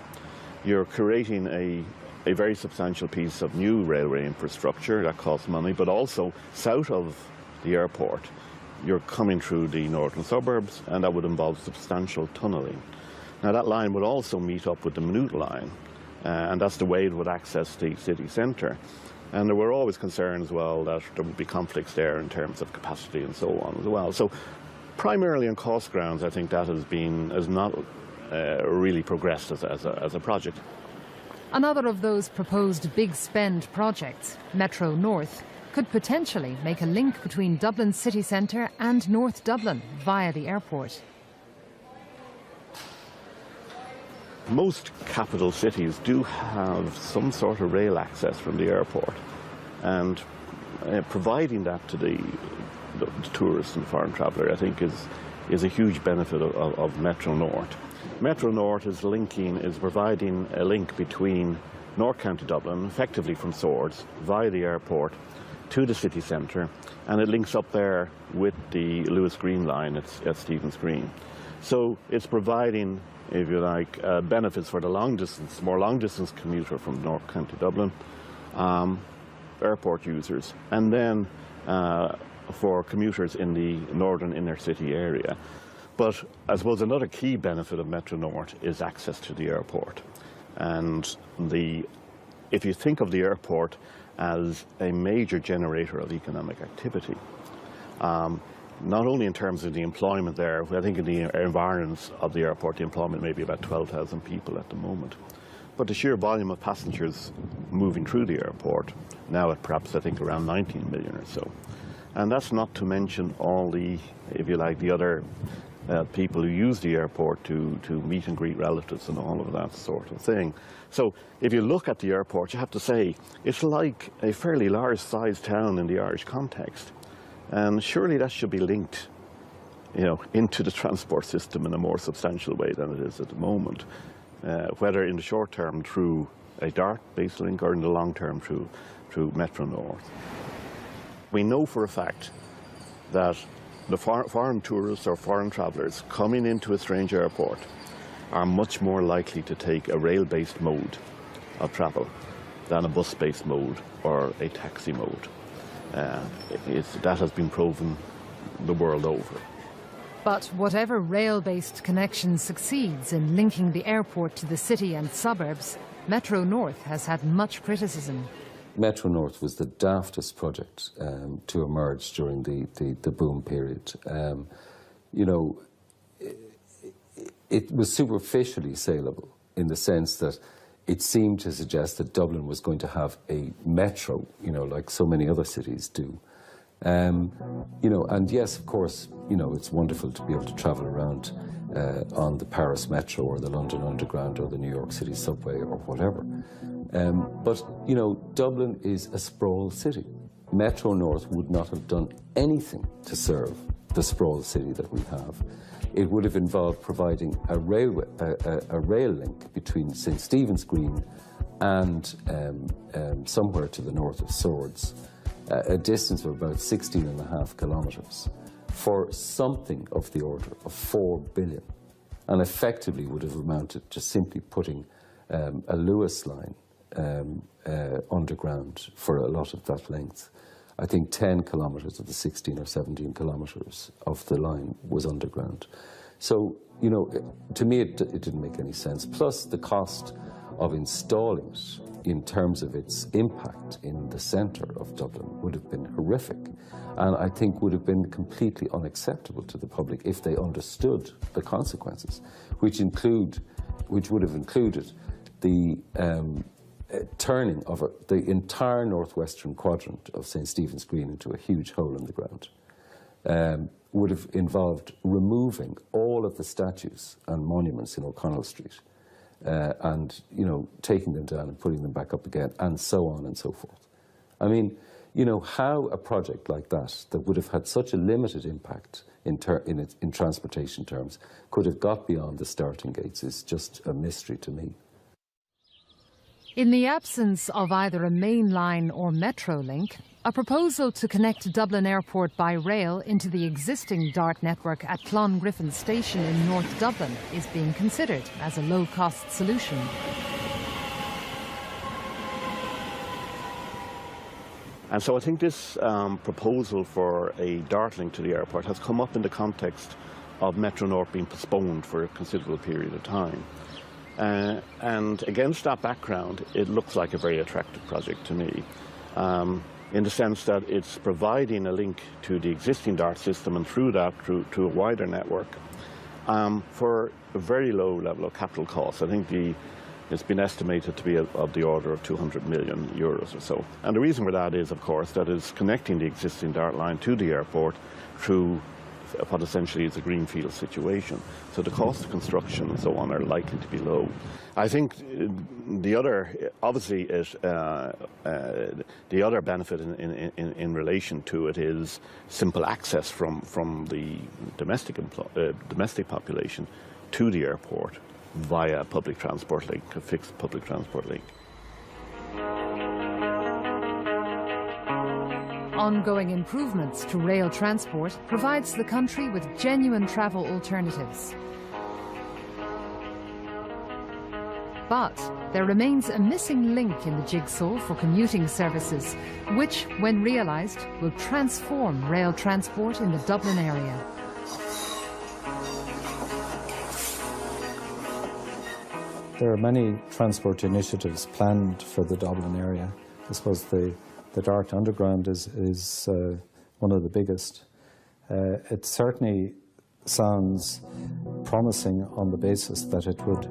You're creating a very substantial piece of new railway infrastructure that costs money, but also south of the airport, you're coming through the northern suburbs, and that would involve substantial tunnelling. Now, that line would also meet up with the Minute line, and that's the way it would access the city centre. And there were always concerns, well, that there would be conflicts there in terms of capacity and so on as well. So, primarily on cost grounds, I think that has not really progressed as a project. Another of those proposed big spend projects, Metro North, could potentially make a link between Dublin city centre and North Dublin via the airport. Most capital cities do have some sort of rail access from the airport, and providing that to the tourist and foreign traveller, I think, is a huge benefit of Metro North. Metro North is providing a link between North County Dublin, effectively from Swords, via the airport, to the city centre, and it links up there with the Lewis Green line at Stephen's Green. So it's providing, if you like, benefits for the more long-distance commuter from North County Dublin, airport users, and then for commuters in the northern inner city area. But I suppose another key benefit of Metro North is access to the airport. And if you think of the airport as a major generator of economic activity, not only in terms of the employment there, I think in the environs of the airport, the employment may be about 12,000 people at the moment, but the sheer volume of passengers moving through the airport, now at perhaps I think around 19 million or so. And that's not to mention all the, if you like, the other people who use the airport to meet and greet relatives and all of that sort of thing. So if you look at the airport, you have to say it's like a fairly large-sized town in the Irish context. And surely that should be linked, you know, into the transport system in a more substantial way than it is at the moment, whether in the short term through a DART-based link or in the long term through Metro North. We know for a fact that the foreign tourists or foreign travellers coming into a strange airport are much more likely to take a rail-based mode of travel than a bus-based mode or a taxi mode. That has been proven the world over. But whatever rail-based connection succeeds in linking the airport to the city and suburbs, Metro North has had much criticism. Metro North was the daftest project to emerge during the boom period. You know, it was superficially saleable in the sense that it seemed to suggest that Dublin was going to have a metro, you know, like so many other cities do. You know, and yes, of course, you know, it's wonderful to be able to travel around on the Paris Metro or the London Underground or the New York City subway or whatever. But, you know, Dublin is a sprawl city. Metro North would not have done anything to serve the sprawl city that we have. It would have involved providing a rail link between St. Stephen's Green and somewhere to the north of Swords, a distance of about 16.5 kilometres, for something of the order of 4 billion, and effectively would have amounted to simply putting a Lewis line underground for a lot of that length. I think 10 kilometres of the 16 or 17 kilometres of the line was underground. So, you know, to me it didn't make any sense. Plus the cost of installing it in terms of its impact in the centre of Dublin would have been horrific, and I think would have been completely unacceptable to the public if they understood the consequences, which would have included the turning of the entire northwestern quadrant of St. Stephen's Green into a huge hole in the ground. Would have involved removing all of the statues and monuments in O'Connell Street, and, you know, taking them down and putting them back up again, and so on and so forth. I mean, you know, how a project like that would have had such a limited impact in transportation terms could have got beyond the starting gates is just a mystery to me. In the absence of either a main line or metro link, a proposal to connect Dublin Airport by rail into the existing DART network at Clongriffin Station in North Dublin is being considered as a low-cost solution. And so I think this proposal for a DART link to the airport has come up in the context of Metro North being postponed for a considerable period of time. And against that background, it looks like a very attractive project to me, in the sense that it's providing a link to the existing DART system and through that to a wider network for a very low level of capital costs. I think it's been estimated to be of the order of 200 million euros or so. And the reason for that is, of course, that it's connecting the existing DART line to the airport through what essentially is a greenfield situation. So the cost of construction and so on are likely to be low. I think the other, obviously, the other benefit in relation to it is simple access from the domestic population to the airport via a public transport link, a fixed public transport link. Ongoing improvements to rail transport provides the country with genuine travel alternatives. But there remains a missing link in the jigsaw for commuting services, which, when realised, will transform rail transport in the Dublin area. There are many transport initiatives planned for the Dublin area. I suppose the DART Underground is one of the biggest. It certainly sounds promising on the basis that it would,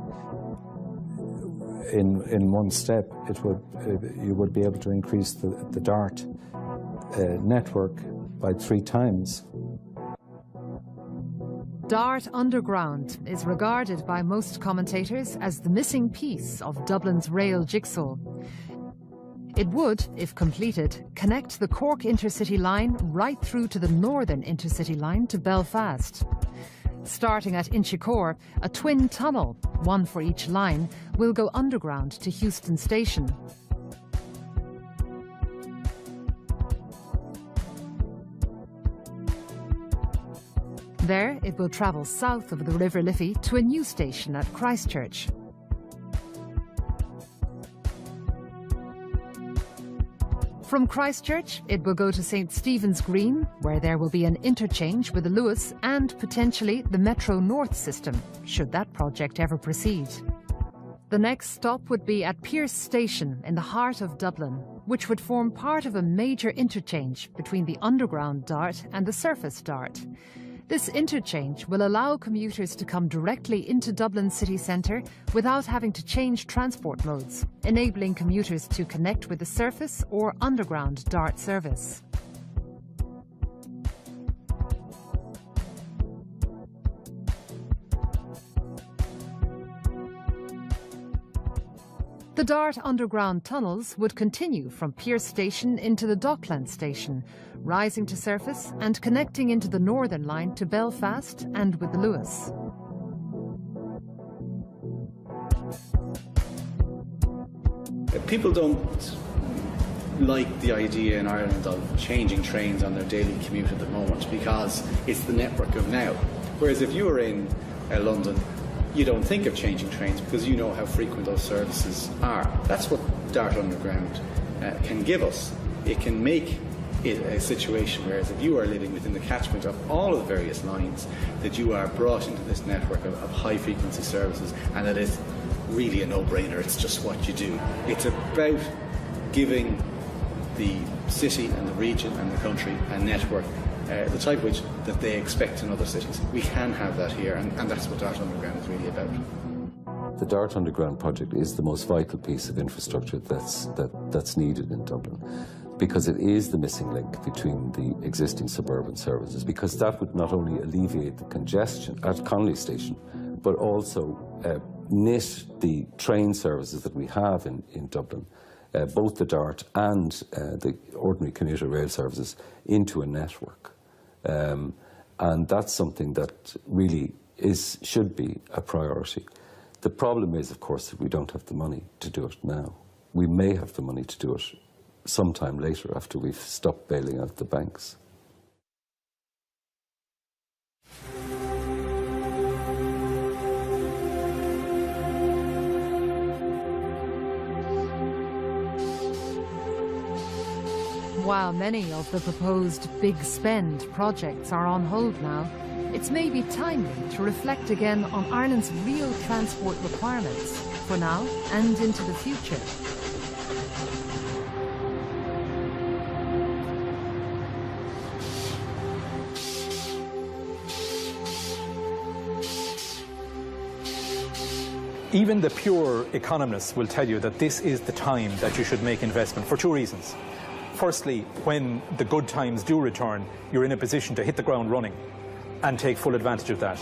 in one step, you would be able to increase the DART network by 3 times. DART Underground is regarded by most commentators as the missing piece of Dublin's rail jigsaw. It would, if completed, connect the Cork Intercity line right through to the Northern Intercity line to Belfast. Starting at Inchicore, a twin tunnel, one for each line, will go underground to Heuston Station. There, it will travel south of the River Liffey to a new station at Christchurch. From Christchurch, it will go to St. Stephen's Green, where there will be an interchange with the Lewis and potentially the Metro North system, should that project ever proceed. The next stop would be at Pearse Station in the heart of Dublin, which would form part of a major interchange between the underground DART and the surface DART. This interchange will allow commuters to come directly into Dublin city centre without having to change transport modes, enabling commuters to connect with the surface or underground DART service. The DART underground tunnels would continue from Pearse Station into the Dockland Station, rising to surface and connecting into the Northern Line to Belfast and with the Luas. People don't like the idea in Ireland of changing trains on their daily commute at the moment because it's the network of now. Whereas if you were in London, you don't think of changing trains because you know how frequent those services are. That's what DART Underground can give us. It can make it a situation whereas if you are living within the catchment of all of the various lines, that you are brought into this network of high frequency services, and that is really a no-brainer. It's just what you do. It's about giving the city and the region and the country a network the type which that they expect in other cities. We can have that here, and that's what DART Underground is really about. The DART Underground project is the most vital piece of infrastructure that's needed in Dublin, because it is the missing link between the existing suburban services, because that would not only alleviate the congestion at Connolly Station, but also knit the train services that we have in Dublin, both the DART and the ordinary commuter rail services, into a network. And that's something that really should be a priority. The problem is, of course, that we don't have the money to do it now. We may have the money to do it sometime later after we've stopped bailing out the banks. While many of the proposed big spend projects are on hold now, it's maybe timely to reflect again on Ireland's real transport requirements for now and into the future. Even the pure economists will tell you that this is the time that you should make investment for two reasons. Firstly, when the good times do return, you're in a position to hit the ground running and take full advantage of that.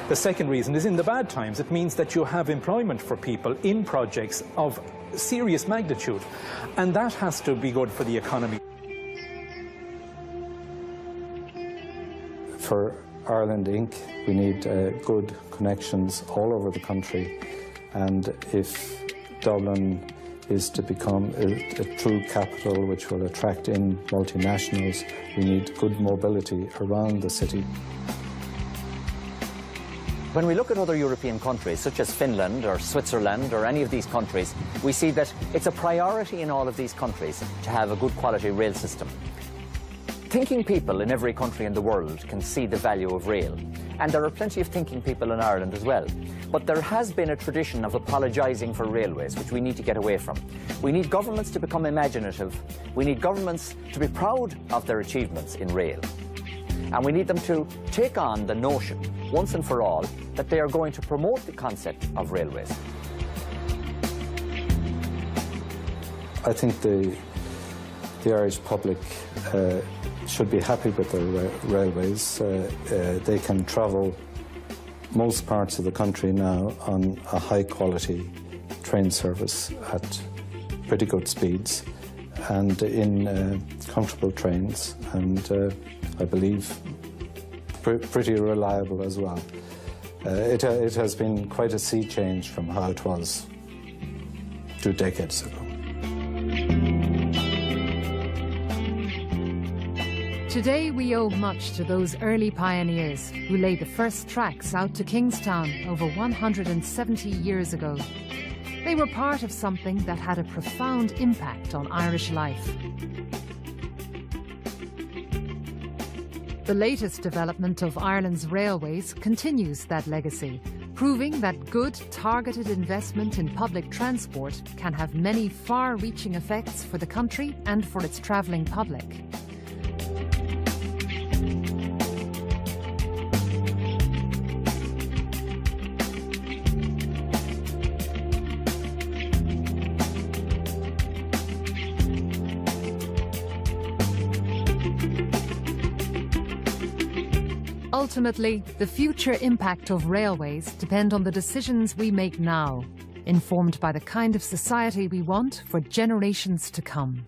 The second reason is in the bad times, it means that you have employment for people in projects of serious magnitude, and that has to be good for the economy. For Ireland Inc., we need good connections all over the country, and if Dublin is to become a true capital which will attract in multinationals, we need good mobility around the city. When we look at other European countries, such as Finland or Switzerland or any of these countries, we see that it's a priority in all of these countries to have a good quality rail system. Thinking people in every country in the world can see the value of rail, and there are plenty of thinking people in Ireland as well. But there has been a tradition of apologising for railways, which we need to get away from. We need governments to become imaginative. We need governments to be proud of their achievements in rail. And we need them to take on the notion, once and for all, that they are going to promote the concept of railways. I think the Irish public should be happy with their railways. They can travel most parts of the country now on a high-quality train service at pretty good speeds and in comfortable trains, and I believe pretty reliable as well. It has been quite a sea change from how it was 2 decades ago. Today we owe much to those early pioneers who laid the first tracks out to Kingstown over 170 years ago. They were part of something that had a profound impact on Irish life. The latest development of Ireland's railways continues that legacy, proving that good, targeted investment in public transport can have many far-reaching effects for the country and for its travelling public. Ultimately, the future impact of railways depend on the decisions we make now, informed by the kind of society we want for generations to come.